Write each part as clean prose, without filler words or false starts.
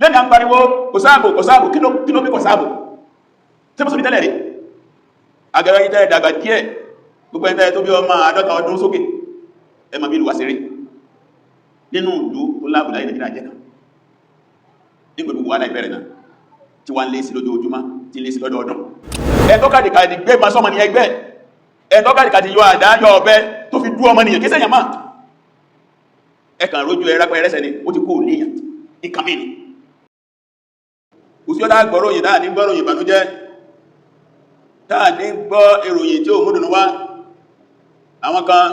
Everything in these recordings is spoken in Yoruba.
lẹ́ni à ń pariwo kò sáàbò kí ló bí kò sáàbò tí mo sọ ní tẹ́lẹ̀ rí agẹ́rẹ́ yìí tẹ́lẹ̀ dàgbà díẹ̀ gbogbo ẹ̀ntẹ́ tó bí ọmọ 50 ọdún sókè ẹmọ bí ìlú wá sí rí nínú ìlú tó láàbùlá ilẹ̀ Nàìjíríà jẹ́ kan ní gbogbo wà láìbẹ̀rẹ̀ náà tí wọ́n lé sí lójoojúmọ́ tí lé sí lọ́dọọdún ẹ̀tọ́ kàdìkàdì gbé ma sọ́mọ ní ẹgbẹ́ ẹ̀tọ́ kàdìkàdì yọ àdá yọ ọ̀bẹ tó fi dú ọmọ nìyàn kí sẹ́yàn máa ẹkàn rójú ẹrápẹ́ ẹrẹ́sẹ̀ ni ó ti kó níyàn ìkàmì ni òsíọ́lá gbọ́ròyìn dáa ní gbọ́ròyìn ìbànújẹ́ táà ní gbọ́ ìròyìn tí ó múdùnú wá àwọn kan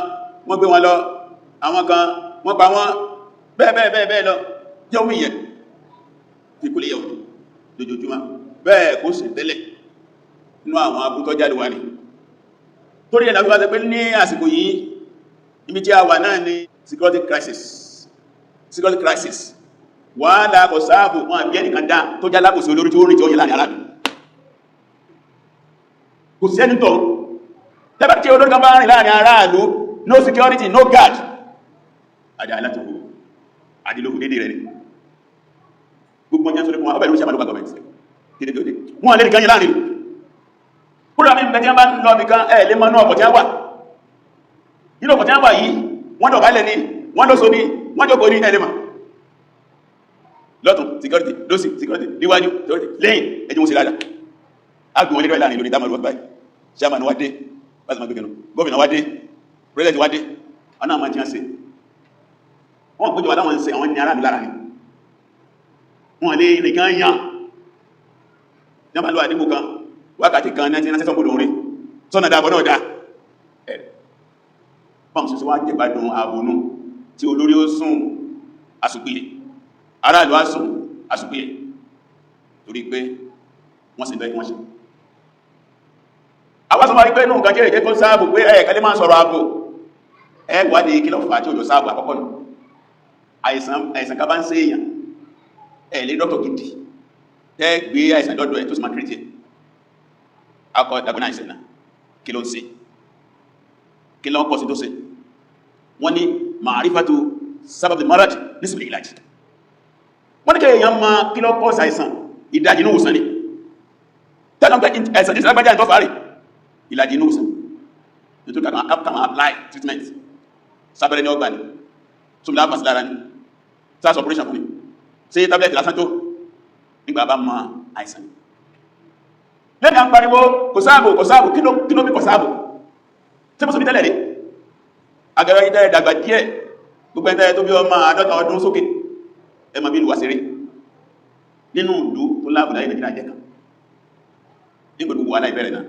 wọ́n gbé wọn lọ àwọn kan wọ́n pa wọ́n bẹ́ẹ̀ lọ jẹ́ omi yẹn tí kò lè yẹ̀ òní lójoojúmọ́ bẹ́ẹ̀ kó sì tẹ́lẹ̀ nínú àwọn abútọ́ jáde wà ní torí ẹ̀nà fíwá pé ní àsìkò yìí ibi tí a wà náà ni security crisis wà láàkọ̀ sáàbò wọn àbí ẹnìkan dá tó já lábòsí olórí tí ó rìn tí ó yẹ láàrin arábì kò sí ẹni tọ́ tẹ́bà tí olórí kan bá rìn láàrin aráàlú no security no guard àdá alátòkò àdílòkù dédé rẹ̀ ni gbogbo ọjọ́ sórí fún wọn ọbẹ̀rún sàmàlùkà gọọmẹ̀ntì dédé wọ́n lè nìkan yẹ láàrin kúrò àmì ìbẹ̀tí wọ́n bá ń lọ nìkan ẹ̀ lè mọ́ náà ọkọ̀ tí wọ́n wà nínú ọkọ̀ tí wọ́n wà yìí wọ́n dọ̀bálẹ̀ ni wọ́n lóso ní wọ́n jókòó ní ẹlẹ́mà lọ́tún security lósì security níwájú security lẹ́yìn ẹjú wọn sí láàdá agbùn wọn lè rẹ̀ láàrin lórí dámàrù wọ́n báyìí chairman wá dé pàtàkì gbẹ̀gẹ̀nù gómìnà wá dé president wá dé ọ̀nà àwọn jíyàn sí wọ́n gbójọ aláwọn ṣe àwọn ní aráàlú lára ní wọ́n lè nìkan yàn jábàlú àdínkù kan wákàtí kan 1997 gbọdọ̀ rí sọ́nà dábọ̀ náà dá ẹ̀rẹ̀ pọ́m sí wá jẹ́gbádùn ààbònú tí olórí ó sùn àsùpìyè aráàlú á sùn àsùpìyè torí pé wọ́n sì bẹ́ẹ̀ wọ́n ṣe àwọn sọmọ rí pé inú nǹkan jẹ́ tó sáàbò pé ẹ̀ẹ̀kẹ́lẹ́ máa sọ̀rọ̀ ààbò ẹgbàdé kí lọ fà tí ó jọ sáàbò àkọ́kọ́ nù àìsàn ká bá ń ṣe èèyàn ẹ̀lẹ́ dọ́kítọ̀ gidi tẹ́ gbé àìsàn lọ́dọ̀ ẹ̀ tó sì máa kìrìtì akọ dàgbọ́nà àìsàn náà kí ló ń ṣe kí ló ń pọ̀ sí tó ṣe wọ́n ní ma'rifatu sábàbí marad nísìlẹ̀ ìlàjì wọ́n ní kí èèyàn máa kí ló pọ̀ sí àìsàn ìdajì ní òsàn ni tẹ́lọ́gbẹ́ àìsàn tí ìsìlágbájá ìtọ́fà rẹ̀ ìlàjì ní òsàn nítorí kàkà apply treatment sábẹ̀rẹ̀ ní ọgbà ni tó láàpàá sí lára ní sars operation fún ní sí tablet lásán tó nígbà bá mọ àìsàn lẹ́ni à ń pariwo kò sáàbò kí ló bí kò sáàbò tí mo sọ bí tẹ́lẹ̀ rí agẹ́rẹ́ yìí tẹ́lẹ̀ dàgbà díẹ̀ gbogbo ẹ̀ntẹ́ tó bí ọmọ 50 ọdún sókè ẹmọ bí ìlú wá sí rí nínú ìlú tó láàbùlá ilẹ̀ Nàìjíríà jẹ́ kan ní gbogbo wà láìbẹ̀rẹ̀ náà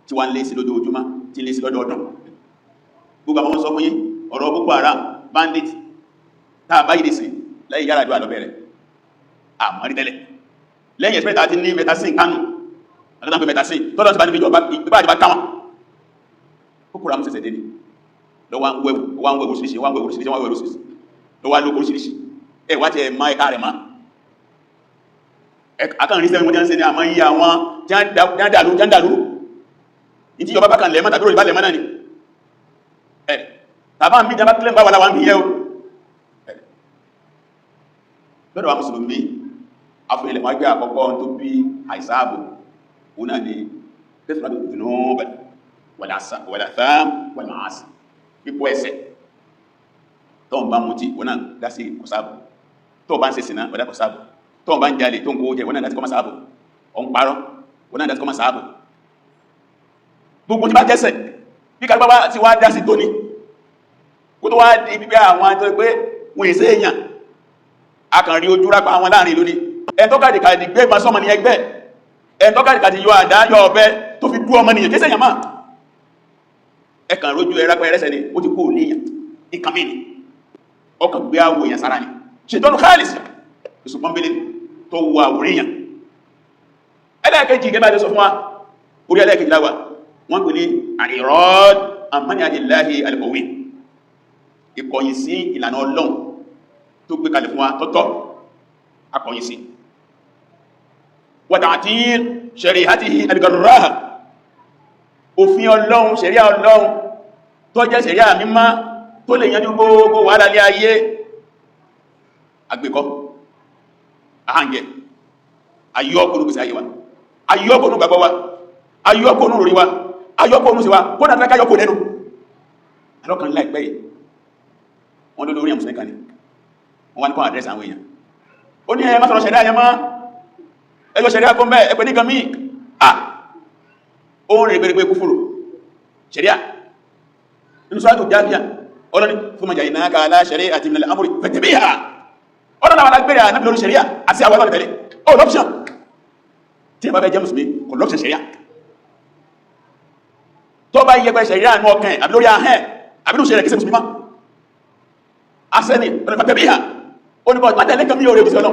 tí wọ́n lé sí lójoojúmọ́ tí lé sí lọ́dọọdún gbogbo àwọn sọ fún yín ọ̀rọ̀ Boko Haram bandit táà bá yìí sí lẹ́yìn yára jù àlọ́bẹ̀rẹ̀ àmọ́rí tẹ́lẹ̀ lẹ́yìn ẹ̀sìpẹ́ta ti ní metasin kánù àtàtàkì metasin tọ́lọ́ ti bá níbi ìgbà àjíbá káwọn Boko Haram sẹ̀sẹ̀ dé ní lọ́wọ́ ń wẹ̀wò síríṣì lọ́wọ́ lókò síríṣì ẹwà tí ẹ má ẹ̀ká rẹ̀ má akàrin sẹ́wọ̀n wọ́n jẹ́ ń ṣe ní àmọ́ yí àwọn jándàlú ìtí yọba bákan lẹ́mọ́ tàbí ìbá lẹ́mọ́ náà ni tàbá ń bí jábá kílẹ̀ bá wà láwọn bí yẹ́ o lọ́dọ̀ wa mùsùlùmí afẹ́lẹ̀ wọ́n gbé àkọ́kọ́ tó bí àìsáàbò òun náà ni kẹsìlá wàlàsáàm wàlàmàásì pípọ̀ ẹ̀ṣẹ̀ tó ń bá mutí wọ́n náà dá sí kọsáàbò tó bá ń ṣe sìná wọ́n dá kọsáàbò tó bá ń jalè tó ń kó jẹ wọ́n náà dá sí kọmọ sáàbò ọ̀n parọ́ wọ́n náà dá sí kọmọ sáàbò gbogbo tí bá jẹ́sẹ̀ bí kàgbà wá ti wá dá sí tóní kó tó wá di bíbẹ́ àwọn tó pé wọ́n èsẹ́ èèyàn akànrí ojú rápa àwọn láàrin ìlú ni ẹ̀ntọ́kàdìkàdì gbé ma sọ́mọ ní ẹgbẹ́ ẹ̀ntọ́kàdìkàdì yọ àdá yọ ọ̀bẹ tó fi dú ọmọ nìyàn kéṣẹ́ yàmá ẹkàn rójú ẹrápẹ́ ẹrẹ́sẹ̀ ni ó ti kó níyàn ìkàmì ni ọkàn gbé àwọ̀ èèyàn sára ni ṣètọ́nù khalis ìsùpọ̀nbélé tó wọ àwòrán èèyàn ẹlẹ́ẹ̀kejì gẹ́gẹ́ bá sọ fún wa orí ẹlẹ́ẹ̀kejì láwà wọ́n pè ní àìrọ́d àmàní àdìláhì alìkọ̀wé ìkọ̀yìn sí ìlànà Ọlọ́run tó gbé kalẹ̀ fún wa tọ́tọ́ akọ̀yìn sí wàtàtí ṣẹ̀rí àti alìgàrùráhà òfin Ọlọ́run ṣẹ̀ríà Ọlọ́run tó jẹ́ ṣẹ̀ríà mímọ́ tó lè yanjú gbogbo wàhálà lé ayé agbẹ́kọ́ àhàngẹ̀ ayọ́kùnrin gbèsè ayé wa ayọ́kùnrin gbàgbọ́ wa ayọ́kùnrin lórí wa ayọ́kùnrin sí wa kó náà tẹ́ká yọ́kùnrin lẹ́nu alọ́kàn láìpẹ́ yìí wọ́n ló lórí àmùsùn kan ní wọ́n wá ní kọ́ àdírẹ́sì àwọn èèyàn ó ní ẹmọ́ sọ̀rọ̀ ṣẹ̀dá ẹmọ́ ẹjọ́ ṣẹ̀dá kọ́ mẹ́ ẹgbẹ̀ ní kan míì ó ń rìn gbẹ̀rẹ̀gbẹ̀ kúfùrù ṣẹ̀dá inú sọ́tò jáfíà ọlọ́ni fún mọ̀jà ìnáka aláṣẹ̀rẹ́ àti ìmìnlẹ̀ amúrí fẹ̀tẹ̀bíyà ọlọ́nà àwọn agbẹ̀rẹ̀ ànábì lórí ṣẹ̀ríà àti àwọn ọlọ́rẹ̀ tẹ̀lé ó lọ́pṣàn tí ẹ bá fẹ́ jẹ́ mùsùlùmí kò lọ́pṣàn ṣẹ̀ríà tó bá yẹ pẹ́ ṣẹ̀ríà ní ọkàn àbí lórí ahẹ́ àbí lórí ṣẹ̀ríà kìí ṣe mùsùlùmí má asẹ́ni fẹ̀tẹ̀bíyà ó ní bọ́ mátẹ̀lẹ́ kan ní orí òbí sí ọlọ́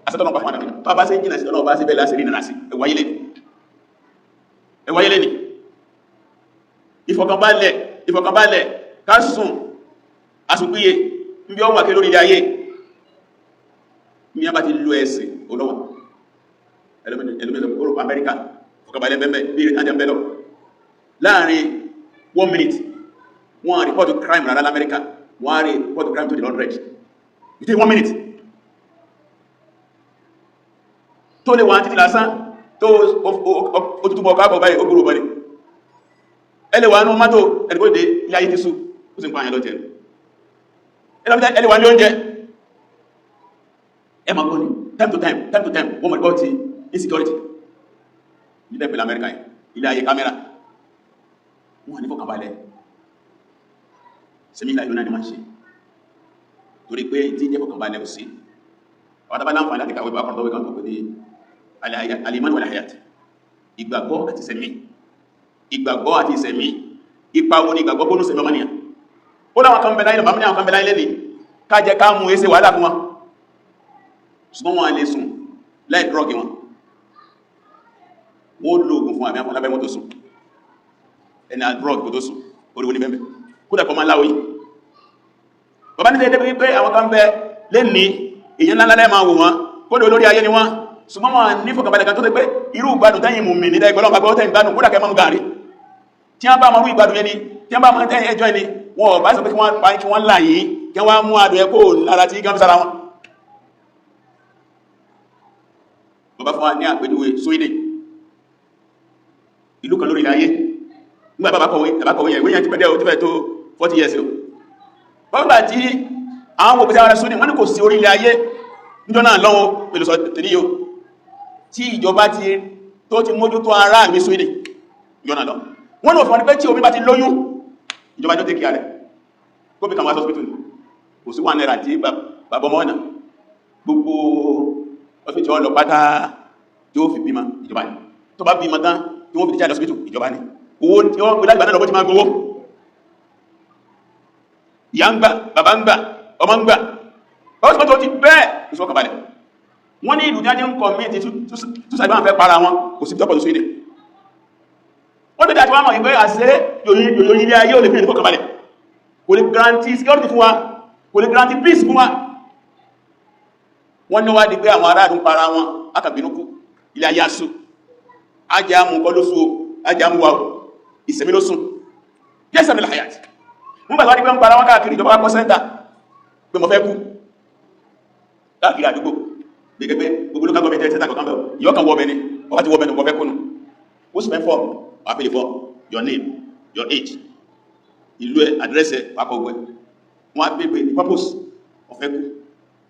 asẹ́tọ́nà pa fún àdàbí tó bá sí jìnà sí ọlọ́ bá sí bẹ́ẹ̀ lásìrí nìna sí ẹwáyé lẹ́ni ìfọ̀kànbalẹ̀ kásùn asùgbíye ń bí ọwọ́ àkẹ́ lórí ilé ayé ní a bá ti lo ẹ̀sìn olówà ẹlòmísọ̀ Europe America fọ̀kànbalẹ̀ bẹ́ẹ̀ bí i ìrìnàjò bẹ́lọ láàrin 1 minute wọ́n report crime rárá l'America wọ́n report crime to the 100 within 1 minute tó lè wọ́n títí lásán tó ojútùmọ̀ ọkọ̀ àbọ̀ báyìí ó gbúrò bọ́lẹ̀ ẹlẹ́wà ní mọ́tò ẹ̀dẹ̀gbọ́dé ilé ayé ti sú ó sì ń pààyàn lọ́tẹ̀ ẹlẹ́wà ní oúnjẹ ẹ máa gbọ́ ní time to time wọ́n mọ̀ ìbọ́ ti insecurity ilẹ̀ pẹ̀lú Amẹ́ríkà ilé ayé kámẹ́rà wọ́n ní fọ́kànbalẹ̀ sẹ́mílà ìlú náà ni máa ń ṣe torí pé tí jẹ́ fọ́kànbalẹ̀ ò sí àwọn tàbí láǹfààní láti kàwé bá kọ̀rọ̀ kan tó pé ní al-iman wal-hayat ìgbàgbọ́ àti ìṣẹ̀mí ìgbàgbọ́ àti ìṣẹ̀mí ipa wo ni ìgbàgbọ́ bónú sẹ̀mí ọmọnìyàn ó láwọn kan bẹ̀rẹ̀ ìlànà àwọn kan bẹ̀rẹ̀ ilẹ̀ ní kájẹ ká mú ẹsẹ̀ wàhálà fún wọn ṣùgbọ́n wọn lè sùn láì drọ́gì wọn wọ́n lo oògùn fún àmì àwọn alábẹ́ wọn tó sùn ẹni àdrọ́gì kò tó sùn oríwó ní bẹ́ẹ̀ kódà kọ́ máa láwọ́ yìí bàbá ní tẹ́lẹ̀ pé àwọn kan bẹ lè ní èyàn ńlá lẹ́ẹ̀ máa wò wọn kódà olórí ayé ni wọ́n ṣùgbọ́n wọn ní fọkànbalẹ̀ kan tó tẹ́ pé irú ìgbádùn tẹ́yìn mú mi nílẹ̀ ìgbọ́lọ́ gbàgbọ́ tẹ́yìn gbádùn kódà kẹ́ mọ́ gàrí tí wọ́n bá mọ́ rú ìgbádùn yẹn ni tí wọ́n bá mọ́ tẹ́yìn ẹjọ́ ẹni wọn ò bá sọ pé kí wọ́n pa kí wọ́n là yìí kí wọ́n mú adùn ẹkó lára tí gán sára wọn bàbá fún wa ní àpèjúwe Sweden ìlú kan lórí ayé nígbà bàbá kọ̀wé yẹn ìwé yẹn ti pẹ̀lẹ́ o ti fẹ́ tó 40 years o bàbá tí àwọn òpèsè ara Sweden wọ́n ní kò sí orí ilẹ̀ ayé níjọ́ náà lọ́wọ́ pẹ̀lú sọ tẹ̀lé yóò tí ìjọba tó ti mójútó ara mi Sweden níjọ́ náà lọ wọ́n ní òfin wọn ni pé tí omi bá ti lóyún ìjọba tó tẹ́kì rẹ̀ kó bí kan wá hospital kò sí 1 naira tí bàbá ọmọ ọ̀nà gbogbo hospital ọlọ pátá tí ó fi bímọ ìjọba ni tó bá bímọ tán tí wọ́n fi díjá hospital ìjọba ni owó tí wọ́n pè lágbà náà lọ́bọ́ ti máa gbowó ìyá ń gbà bàbá ń gbà ọmọ ń gbà hospital ti bẹ́ẹ̀ ìṣọ́kàbalẹ̀ wọ́n ní ìlú ní ajé ń kọ mí ti túsàgbà fẹ́ para wọn kò sí tọ́pọ̀ tó Sweden wọ́n tẹ́lẹ̀ àti wọ́n mọ̀ ìgbé àṣẹ yòyò ilé ayé ò lè fi ẹ̀dùkọ́ kàbalẹ̀ kò lè guarantee security fún wa kò lè guarantee peace fún wa wọ́n ní wá di pé àwọn aráàlú para wọn akàbínúkú ilé ayé asú ajáàmù kọ́ ló sú ajáàmù wa ìsẹ̀mí ló sùn yẹ́sẹ̀ nílẹ̀ hayat wọ́n bàtà wá di pé ń para wọn káàkiri ìjọba kọ́ sẹ́ńtà pé mo fẹ́ kú káàkiri àdúgbò gbẹgbẹ gbogbo lókà gọọmenti ẹ̀sẹ̀ tàkọ̀ kánbẹ̀ yọ́ kan wọ́bẹ̀ ni ọba ti wọ́bẹ̀ ni wọ́bẹ̀ kúnnù ó sì mẹ́fọ́ àpèlè fọ́ your name your age ìlú ẹ̀ àdírẹ́sẹ̀ pàkọ̀gbẹ̀ wọ́n á bèèrè the purpose ọ̀fẹ́ kú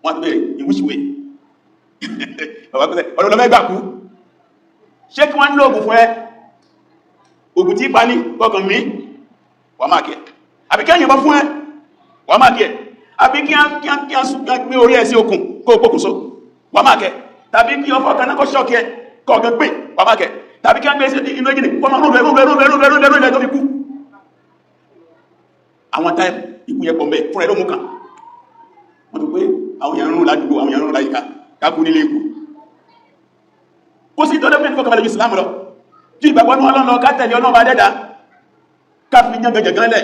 wọ́n á bèèrè in which way ọ̀dọ̀lọ́mẹ́ gbà kú ṣé kí wọ́n ń lóògùn fún ẹ ògùn tí pa ní kọkàn mí wà máa kí ẹ àbí kí ẹ̀yìn bọ́ fún ẹ wà máa kí ẹ àbí kí a gbé orí ẹ sí okùn kó o pokùnso wà máa kẹ tàbí kí ọfọ́ kanákọ́ ṣọ́kí ẹ kọ̀ọ̀gẹ́ pé wà máa kẹ tàbí kí a gbé inú ẹgbìnì fọ́nà rúrú tó fi kú àwọn táìmù ikú yẹ pọ̀ mẹ́ fún ẹ ló mú kàn wọ́n tó pé àwọn èèyàn rún ládùúgbò àwọn èèyàn rún láyíká kákú nílé ikú kó sí tó dẹ́fẹ́ fọ́kànlẹ̀ ju Islam lọ jí ìgbàgbọ́ ní Ọlọ́run ká tẹ̀lé Ọlọ́run bá dẹ́dà ká fi yán gẹ̀gẹ̀ lẹ̀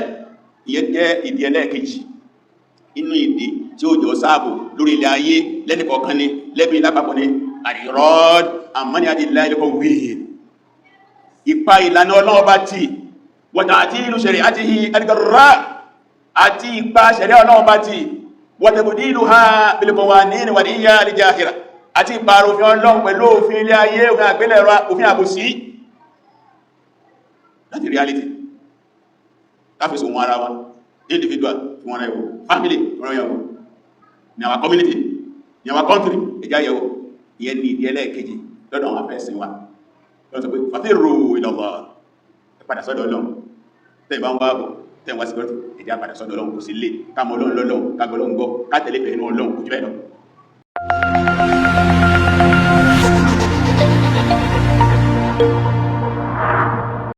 ìyẹn jẹ́ ìdí ẹlẹ́ẹ̀kejì inú ìdí tí ó jọ sáàbò lórí ilẹ̀ ayé lẹ́nìkọ̀ọ̀kan ni lẹ́bí lápapọ̀ ni àríyọ́d àmọ́ni àdìlá ilẹ̀kọ̀ wíì ipa ìlànà ọlọ́ọ̀bá tí wọ̀tà àti ìlú ṣẹ̀rẹ̀ àti ẹgbẹ̀rẹ̀ àti ipa ṣẹ̀rẹ̀ ọlọ́ọ̀bá tí wọ̀tẹ̀bùdí ìlú ha bilkọwà ní ìwàdíyà alìjáhìrà àti ìpààrọ̀ òfin Ọlọ́run pẹ̀lú òfin ilé ayé, òfin àgbélẹ̀rọ, òfin àbòsí láti reality káfíìsì ohun ara wa individual fún wọn ẹ̀wọ̀ family fún ẹ̀wọ̀ ní our community ní our country ẹjá yẹ̀wọ̀ ìyẹn ní ìdí ẹlẹ́ẹ̀kejì lọ́dọ̀ àwọn afẹ́sìn wa lọ́dọ̀ pé fàfẹ́rò ìlọ́wọ́ padà sọ́dọ̀ Ọlọ́run tẹ́ ìbá ń wá bọ̀ tẹ́ wá sí lọ́tí ẹjá padà sọ́dọ̀ Ọlọ́run kò sí lè kámọ́ Ọlọ́run lọ́lọ́run kágbọ́ Ọlọ́run gbọ́ kátẹ̀lé pẹ̀lú Ọlọ́run kò jù bẹ́ẹ̀ lọ.